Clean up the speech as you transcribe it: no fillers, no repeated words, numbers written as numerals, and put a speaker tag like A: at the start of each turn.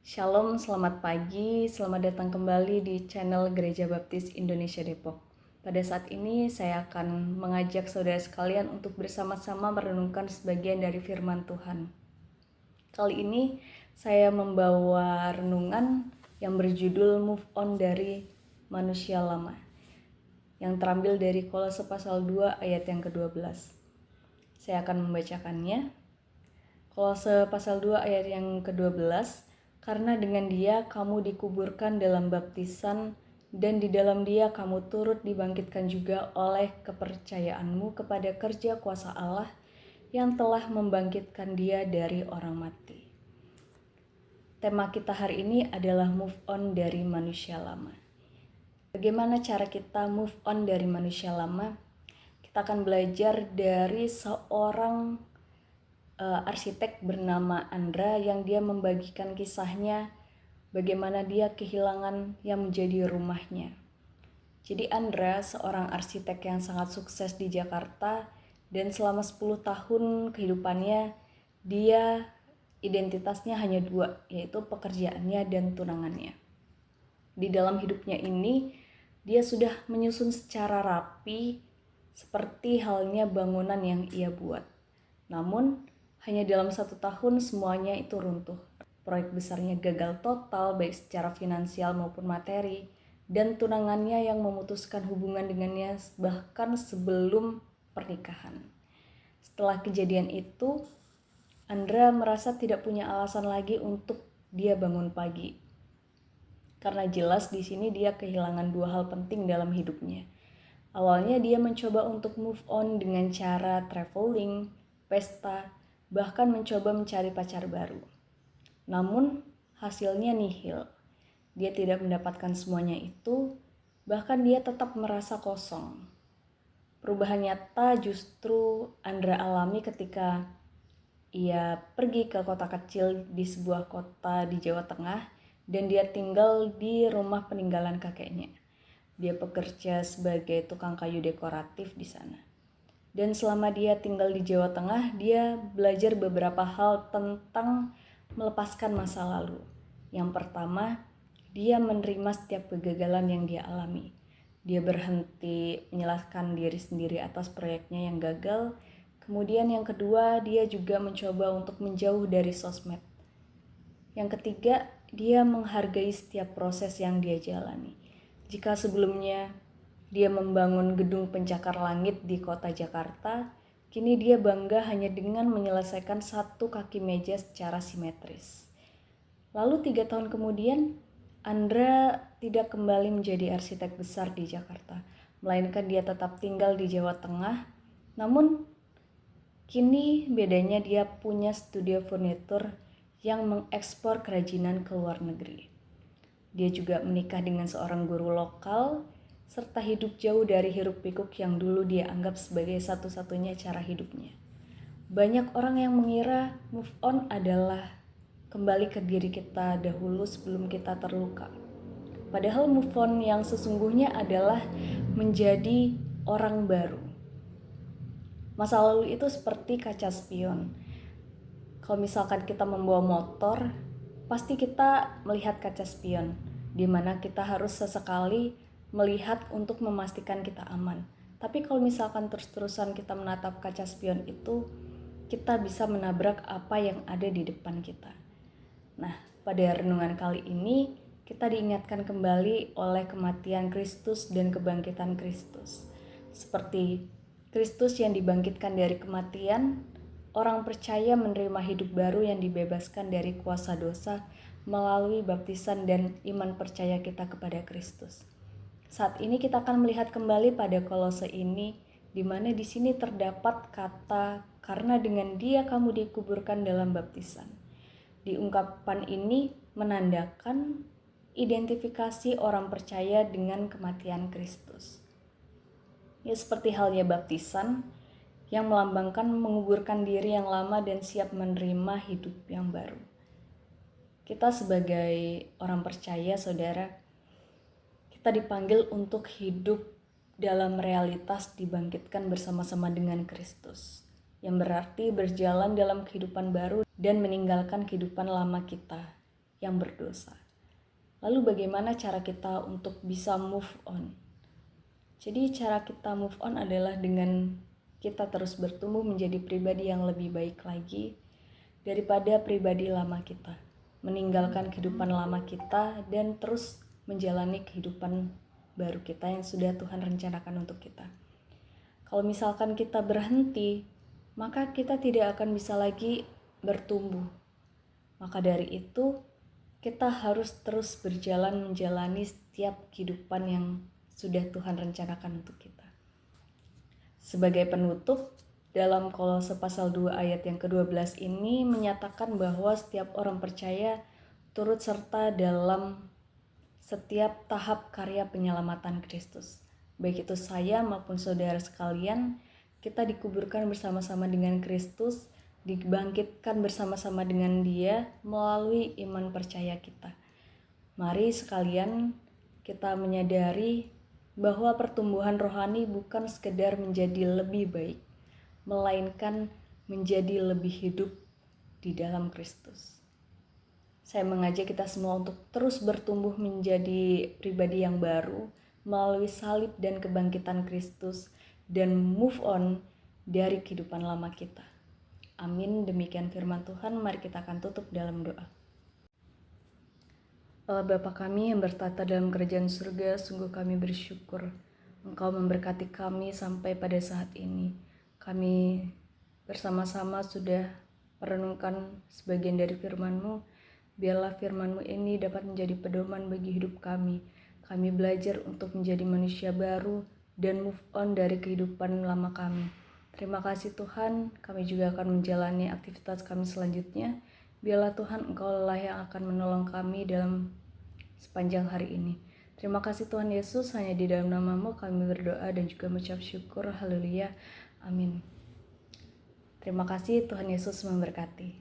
A: Shalom, selamat pagi, selamat datang kembali di channel Gereja Baptis Indonesia Depok. Pada saat ini saya akan mengajak saudara sekalian untuk bersama-sama merenungkan sebagian dari firman Tuhan. Kali ini saya membawa renungan yang berjudul Move On dari Manusia Lama, yang terambil dari Kolose pasal 2 ayat yang ke-12. Saya akan membacakannya. Kolose pasal 2 ayat yang ke-12, karena dengan dia kamu dikuburkan dalam baptisan dan di dalam dia kamu turut dibangkitkan juga oleh kepercayaanmu kepada kerja kuasa Allah yang telah membangkitkan dia dari orang mati. Tema kita hari ini adalah move on dari manusia lama. Bagaimana cara kita move on dari manusia lama? Kita akan belajar dari seorang arsitek bernama Andra yang dia membagikan kisahnya bagaimana dia kehilangan yang menjadi rumahnya. Jadi Andra seorang arsitek yang sangat sukses di Jakarta dan selama 10 tahun kehidupannya dia identitasnya hanya dua, yaitu pekerjaannya dan tunangannya. Di dalam hidupnya ini dia sudah menyusun secara rapi seperti halnya bangunan yang ia buat. Namun hanya dalam 1 tahun semuanya itu runtuh. Proyek besarnya gagal total baik secara finansial maupun materi, dan tunangannya yang memutuskan hubungan dengannya bahkan sebelum pernikahan. Setelah kejadian itu, Andra merasa tidak punya alasan lagi untuk dia bangun pagi. Karena jelas di sini dia kehilangan dua hal penting dalam hidupnya. Awalnya dia mencoba untuk move on dengan cara traveling, pesta, bahkan mencoba mencari pacar baru. Namun hasilnya nihil. Dia tidak mendapatkan semuanya itu, bahkan dia tetap merasa kosong. Perubahan nyata justru Andra alami ketika ia pergi ke kota kecil di sebuah kota di Jawa Tengah dan dia tinggal di rumah peninggalan kakeknya. Dia bekerja sebagai tukang kayu dekoratif di sana. Dan selama dia tinggal di Jawa Tengah, dia belajar beberapa hal tentang melepaskan masa lalu. Yang pertama, dia menerima setiap kegagalan yang dia alami. Dia berhenti menyalahkan diri sendiri atas proyeknya yang gagal. Kemudian yang kedua, dia juga mencoba untuk menjauh dari sosmed. Yang ketiga, dia menghargai setiap proses yang dia jalani. Jika sebelumnya dia membangun gedung pencakar langit di kota Jakarta, kini dia bangga hanya dengan menyelesaikan satu kaki meja secara simetris. Lalu 3 tahun kemudian, Andra tidak kembali menjadi arsitek besar di Jakarta, melainkan dia tetap tinggal di Jawa Tengah. Namun, kini bedanya dia punya studio furnitur yang mengekspor kerajinan ke luar negeri. Dia juga menikah dengan seorang guru lokal, serta hidup jauh dari hiruk-pikuk yang dulu dia anggap sebagai satu-satunya cara hidupnya. Banyak orang yang mengira move on adalah kembali ke diri kita dahulu sebelum kita terluka. Padahal move on yang sesungguhnya adalah menjadi orang baru. Masa lalu itu seperti kaca spion. Kalau misalkan kita membawa motor, pasti kita melihat kaca spion, di mana kita harus sesekali melihat untuk memastikan kita aman. Tapi kalau misalkan terus-terusan kita menatap kaca spion itu, kita bisa menabrak apa yang ada di depan kita. Nah, pada renungan kali ini, kita diingatkan kembali oleh kematian Kristus dan kebangkitan Kristus. Seperti Kristus yang dibangkitkan dari kematian, orang percaya menerima hidup baru yang dibebaskan dari kuasa dosa melalui baptisan dan iman percaya kita kepada Kristus. Saat ini kita akan melihat kembali pada Kolose ini, di mana di sini terdapat kata karena dengan dia kamu dikuburkan dalam baptisan. Di ungkapan ini menandakan identifikasi orang percaya dengan kematian Kristus. Ya seperti halnya baptisan yang melambangkan menguburkan diri yang lama dan siap menerima hidup yang baru. Kita sebagai orang percaya, saudara, kita dipanggil untuk hidup dalam realitas dibangkitkan bersama-sama dengan Kristus, yang berarti berjalan dalam kehidupan baru dan meninggalkan kehidupan lama kita. yang berdosa. Lalu bagaimana cara kita untuk bisa move on? Jadi cara kita move on adalah dengan kita terus bertumbuh menjadi pribadi yang lebih baik lagi daripada pribadi lama kita. Meninggalkan kehidupan lama kita dan terus menjalani kehidupan baru kita yang sudah Tuhan rencanakan untuk kita. Kalau misalkan kita berhenti, maka kita tidak akan bisa lagi bertumbuh. Maka dari itu, kita harus terus berjalan menjalani setiap kehidupan yang sudah Tuhan rencanakan untuk kita. Sebagai penutup, dalam Kolose pasal 2 ayat yang ke-12 ini menyatakan bahwa setiap orang percaya turut serta dalam setiap tahap karya penyelamatan Kristus. Baik itu saya maupun saudara sekalian, kita dikuburkan bersama-sama dengan Kristus, dibangkitkan bersama-sama dengan Dia melalui iman percaya kita. Mari sekalian kita menyadari bahwa pertumbuhan rohani bukan sekedar menjadi lebih baik, melainkan menjadi lebih hidup di dalam Kristus. Saya mengajak kita semua untuk terus bertumbuh menjadi pribadi yang baru melalui salib dan kebangkitan Kristus dan move on dari kehidupan lama kita. Amin. Demikian firman Tuhan. Mari kita akan tutup dalam doa. Allah Bapa kami yang bertata dalam kerajaan surga, sungguh kami bersyukur Engkau memberkati kami sampai pada saat ini. Kami bersama-sama sudah merenungkan sebagian dari firman-Mu. Biarlah firman-Mu ini dapat menjadi pedoman bagi hidup kami. Kami belajar untuk menjadi manusia baru dan move on dari kehidupan lama kami. Terima kasih Tuhan, kami juga akan menjalani aktivitas kami selanjutnya. Biarlah Tuhan Engkau lah yang akan menolong kami dalam sepanjang hari ini. Terima kasih Tuhan Yesus, hanya di dalam nama-Mu kami berdoa dan juga mengucap syukur. Haleluya. Amin. Terima kasih, Tuhan Yesus memberkati.